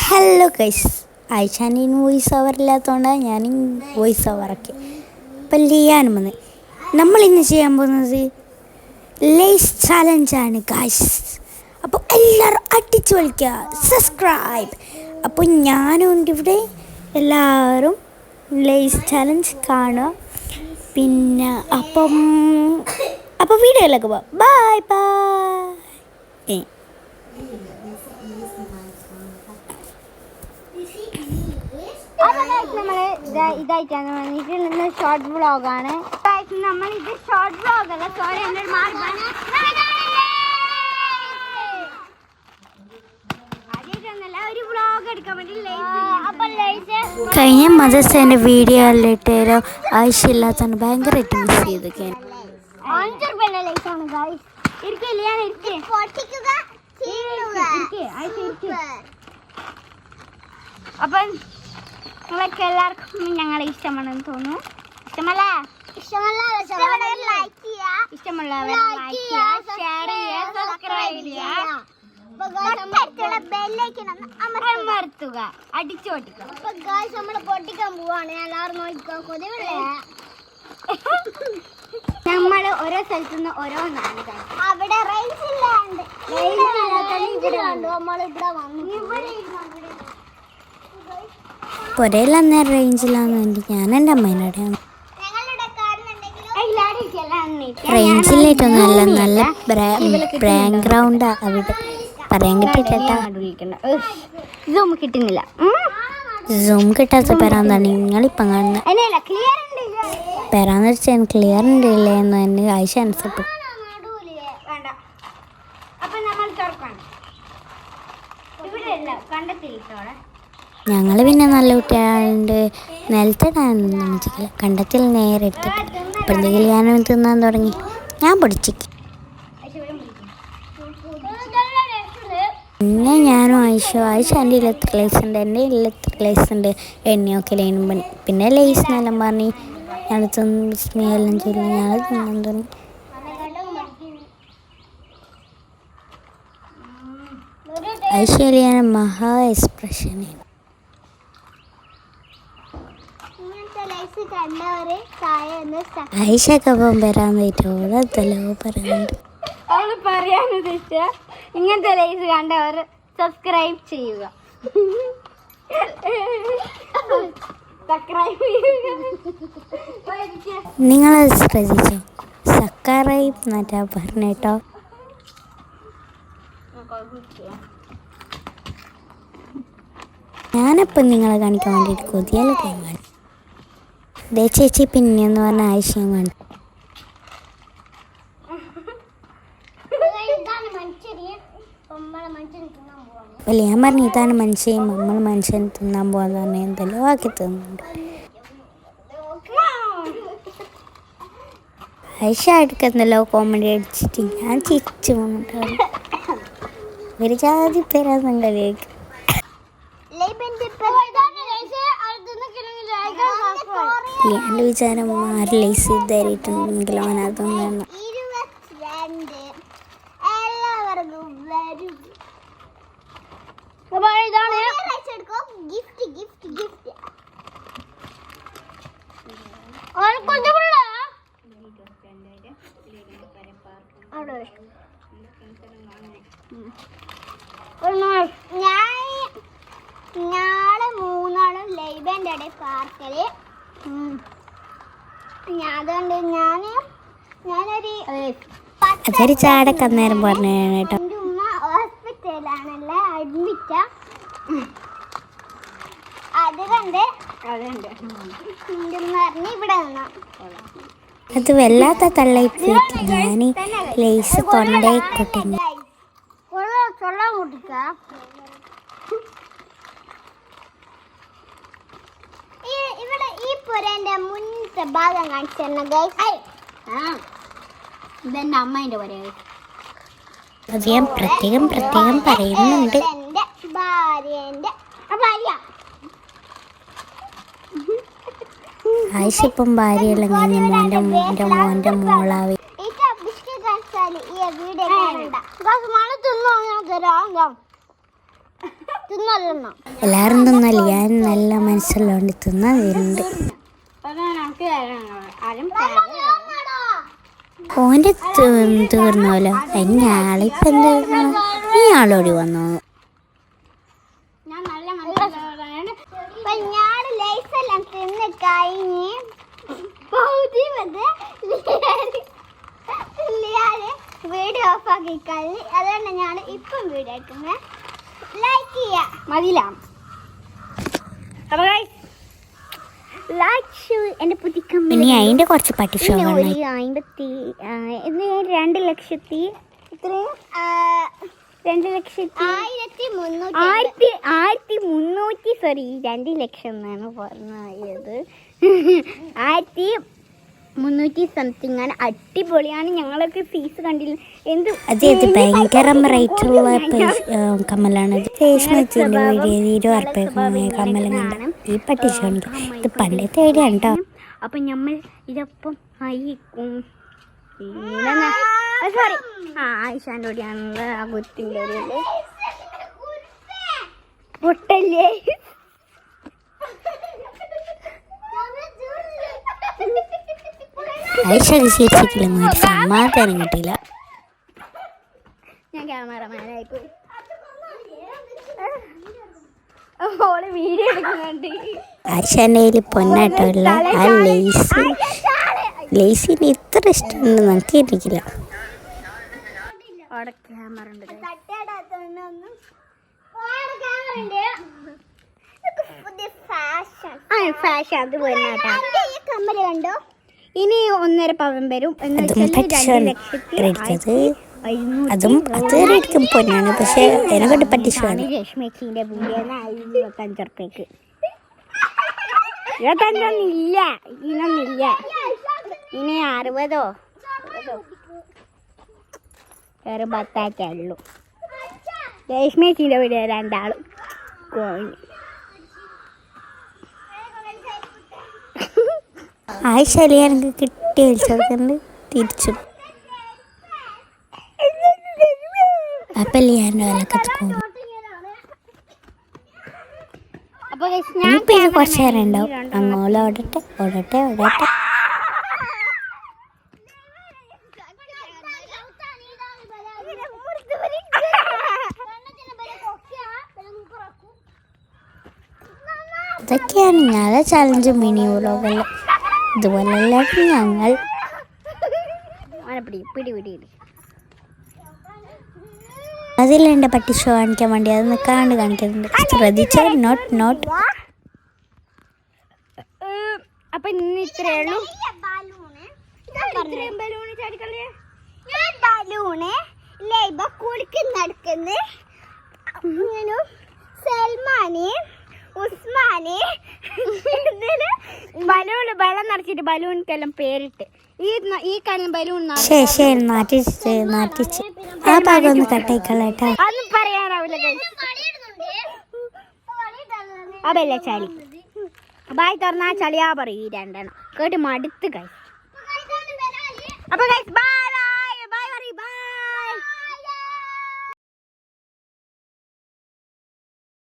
Hello guys, ആയിഷാനിന് voice over ഇല്ലാത്തതുകൊണ്ടാണ് ഞാൻ voice ഓവറൊക്കെ. അപ്പം ലിയാനും വന്ന് നമ്മളിന്ന് ചെയ്യാൻ പോകുന്നത് ലേസ് ചാലഞ്ചാണ് ഗൈസ്. അപ്പോൾ എല്ലാവരും അടിച്ചു കളിക്കുക, സബ്സ്ക്രൈബ്. അപ്പോൾ ഞാനും ഉണ്ട് ഇവിടെ, എല്ലാവരും ലേസ് ചാലഞ്ച് കാണുക. പിന്നെ അപ്പോൾ വീഡിയോയിലേക്ക് പോവാം. Bye bye. ഇതായിട്ടാണ് വന്നിട്ട് ഷോർട്ട് വ്ളോഗാണ്. നമ്മൾ ഇത് ഷോർട്ട് വ്ളോഗല്ല, സോറി എന്നൊരു മാർഗമാണ്. ഒരു വ്ളോഗ് എടുക്കാൻ വേണ്ടി കഴിഞ്ഞ മദർസേൻ്റെ വീഡിയോ ഇട്ടേരോ ആവശ്യമില്ലാത്തതാണ് ഭയങ്കരമായിട്ട് മിസ് ചെയ്തൊക്കെ. അപ്പം നിങ്ങളൊക്കെ എല്ലാവർക്കും ഞങ്ങളെ ഇഷ്ടമാണെന്ന് തോന്നുന്നു. ഇഷ്ടമല്ല അമർത്തുക, അടിച്ചു പൊട്ടിക്കുക. നമ്മള് പൊട്ടിക്കാൻ പോവാണ്, എല്ലാവരും നോക്കിക്കോ. നമ്മള് ഓരോ സ്ഥലത്തുനിന്ന് ഓരോന്നാണ്. അവിടെ റേഞ്ച് ഇല്ലാണ്ട് നമ്മളിവിടെ വന്നു. പുരയിൽ അന്നേരം റേഞ്ചിലാന്ന് വേണ്ടി ഞാൻ എൻ്റെ അമ്മേനോടെയാണ്. റേഞ്ചിലേറ്റൊന്നുമല്ല, നല്ല ബാക്ക്ഗ്രൗണ്ടാ അവിടെ. പറയാൻ കിട്ടിയിട്ടാ കിട്ടുന്നില്ല. സൂം കിട്ടാത്ത പെരാന്താണ് നിങ്ങളിപ്പം കാണുന്നത്. പെരാന്ന് വെച്ചാൽ ക്ലിയർ ഉണ്ടില്ലേ എന്ന് തന്നെ ആയിഷ അനുസരിച്ചു. ഞങ്ങൾ പിന്നെ നല്ല കുട്ടികളുണ്ട്, നിലത്തെ ഇടാനൊന്നും വെച്ചില്ല, കണ്ടത്തിൽ നേരെ എടുത്തിട്ട് അപ്പോഴത്തേക്കും ഞാനും തിന്നാൻ തുടങ്ങി. ഞാൻ പൊടിച്ചിക്ക്. പിന്നെ ഞാനും ആയിഷ എൻ്റെ എത്ര ലേസ് ഉണ്ട്, എൻ്റെ എത്ര ലേസ് ഉണ്ട്, എണ്ണയൊക്കെ ലൈനും പണി. പിന്നെ ലേസിനെല്ലാം പറഞ്ഞ് ഞങ്ങൾ തിന്ന് ബിസ്മിയെല്ലാം ചൊല്ലി ഞങ്ങൾ തിന്നാൻ തുടങ്ങി. ആയിഷയിൽ ഞാൻ മഹാ എക്സ്പ്രഷന്. ആയിഷക്കപ്പം വരാൻ പറ്റുമോ പറയുന്നുണ്ട്. അവള് പറയാനുദ്ദേശിച്ച ഇങ്ങനത്തെ ലൈസ് കണ്ടവർ സബ്സ്ക്രൈബ് ചെയ്യുക. നിങ്ങളത് ശ്രദ്ധിച്ചോ? സബ്സ്ക്രൈബ് എന്നിട്ടാ പറഞ്ഞേട്ടോ. ഞാനപ്പം നിങ്ങളെ കാണിക്കാൻ വേണ്ടിയിട്ട് കൊതിയല്ല കാണാൻ. ദേ ചേച്ചി പിന്നെയെന്ന് പറഞ്ഞ ആവശ്യം കണ്ടു. അല്ല, ഞാൻ പറഞ്ഞു ഇതാണ് മനുഷ്യൻ, നമ്മൾ മനുഷ്യൻ തിന്നാൻ പോകാന്ന് പറഞ്ഞാൽ എന്തെല്ലോ ആക്കി തിന്നുന്നുണ്ട്. ആയിഷ എടുക്കുന്നല്ലോ കോമഡി അടിച്ചിട്ട് ഞാൻ ചിരിച്ചു പോകുന്നുണ്ടാവും. ഒരു ജാതി പേരാന്നും കളിയാക്കി. എൻ്റെ വിചാരം ആര് ലേസ് ചെയ്തായിട്ടുണ്ടെങ്കിലും അവനതൊന്നും വേണം. ഞാള് മൂന്നാളും ലൈബൻ്റെ ഇടയിൽ പാർക്കല്. അതുകൊണ്ട് അതൊരു ചാടൊക്കെ അന്നേരം പറഞ്ഞു കേട്ടോ. എൻ്റെ ഉമ്മ ഹോസ്പിറ്റലിലാണല്ലേ അഡ്മിറ്റാ. അതുകൊണ്ട് എൻ്റെ ഉമ്മ പറഞ്ഞ് ഇവിടെ നിന്നാ. അത് വല്ലാത്ത തള്ളയിട്ട് ഞാൻ ലേസ് തൊണ്ടേ കൊട്ടിങ്ങി. ചൊല്ലാൻ കൂട്ടിക്ക. ഇവിടെ ഈ പുരന്റെ മുന്നത്തെ ഭാഗം കാണിച്ചു. ഇതെന്റെ അമ്മേന്റെ പുര. അത് ഞാൻ പ്രത്യേകം പറയുന്നുണ്ട്. എന്റെ ഭാര്യ ആയിഷ ഇപ്പം ഭാര്യയെല്ലാം കഴിഞ്ഞ് മോൻ്റെ മോളാവി. ഈ വീഡിയോ തിന്നല്ലോ എല്ലാവരും തിന്നല്ല, ഞാൻ നല്ല മനസ്സിലോണ്ട് തിന്നാൻ വരുന്നുണ്ട്. ഓൻ്റെ തീർന്നല്ലോ. ഞാളിപ്പോൾ എന്ത് നീ ആളോടി വന്നോ? ഞാൻ ലൈസെല്ലാം തിന്ന് കഴിഞ്ഞ് വീഡിയോ ഓഫ് ആക്കി കഴിഞ്ഞ് അതുകൊണ്ട് ഞാൻ ഇപ്പം വീഡിയോ എടുക്കുന്നത്. ലൈക്ക് ചെയ്യാ മതിയില്ല. എന്റെ പുതിയ ഇനി അതിന്റെ കുറച്ച് പട്ടി ഷോ 2,300 സോറി 2 ലക്ഷം എന്നാണ് പറഞ്ഞത്. 1,300 സംതിങ് ആണ്. അടിപൊളിയാണ്. ഞങ്ങളൊക്കെ ഫീസ് കണ്ടില്ല. എന്ത് അതെ ഭയങ്കര റേറ്റുള്ള കമ്മലാണ്. രേഷ്മച്ചിൻ്റെ വീഡിയോ 20 കമ്മലുണ്ട്. ഈ പട്ടി ഷോ ഇത് പണ്ടത്തെ ഐഡിയ കേട്ടോ. അപ്പം നമ്മൾ ഇതപ്പം സോറി ആയിഷാൻ്റെ കൂടിയാണുള്ള ആ കുത്തിൻ്റെ ഒരു പൊട്ടല്ലേ. ആയിഷക്ക് ശീർഷിക്കില്ല, സമാധാനം കിട്ടിയില്ല. ഞാൻ ക്യാമറമാനായി പോയി. ഓള് വീഡിയോ എടുക്കുന്നുണ്ട്. ആയിഷാൻ്റെ കയ്യിൽ പൊന്നാട്ടമില്ല. ആ ലേസിന് ഇത്ര ഇഷ്ടമുണ്ട് നമുക്ക് ഇരിക്കില്ല. അവിടെ ക്യാമറ ഉണ്ട്. ഫാഷൻ അത് പോയിട്ടാ. കമ്മല് കണ്ടോ? ഇനി 1.5 പവൻ വരും. അതും അത് റേറ്റും പൊന്നാണ്. പക്ഷെ അതിനെക്കൊണ്ട് പറ്റിച്ചാണ്. രശ്മിച്ചിന്റെ വീഡിയോ 25 ഉറുപ്പ്യക്ക് 25 ഇനൊന്നില്ല. ഇനി 60 വേറെ 10 ഉള്ളൂ. രശ്മിച്ചിന്റെ വീഡിയോ 2 ആളും ആയിഷലി എനിക്ക് കിട്ടിയ വിളിച്ചോണ്ട് തിരിച്ചു. അപ്പം ഞാൻ വിലക്കത്ത് പോകും. ഇനിയിപ്പോൾ ഇത് കുറച്ച് നേരം ഉണ്ടാവും. അങ്ങോളം ഓടട്ടെ. ഇതൊക്കെയാണ് ഞങ്ങളുടെ ചലഞ്ച് മിനി വ്ളോഗല്ല. ഇതുപോലെല്ലാവരും ഞങ്ങൾ അതിലെൻ്റെ പട്ടി ഷോ കാണിക്കാൻ വേണ്ടി അത് നിൽക്കാണ്ട് കാണിക്കുന്നുണ്ട്. ശ്രദ്ധിച്ചോ. നോട്ട് അപ്പൊ ഇന്ന് ഇത്രയേ ഉള്ളൂ. ബലൂണ് ലൈബ കുളിക്ക് നടക്കുന്നു. സൽമാന് ഉസ്മാന് ബലൂൺ വെള്ളം നിറച്ചിട്ട് ബലൂണിക്കെല്ലാം പേരിട്ട് ഈ കാര്യം ബലൂൺ നാട്ടിച്ച് ആ ഭാഗം ഒന്ന് കട്ടായിക്കളേട്ടാ. അതൊന്നും പറയാനാവില്ല. അതല്ല ചളി ബായ് തുറന്നാ ചളിയാ പറയും. ഈ 2 കേട്ട് മടുത്ത് കൈ. അപ്പൊ ബൈ.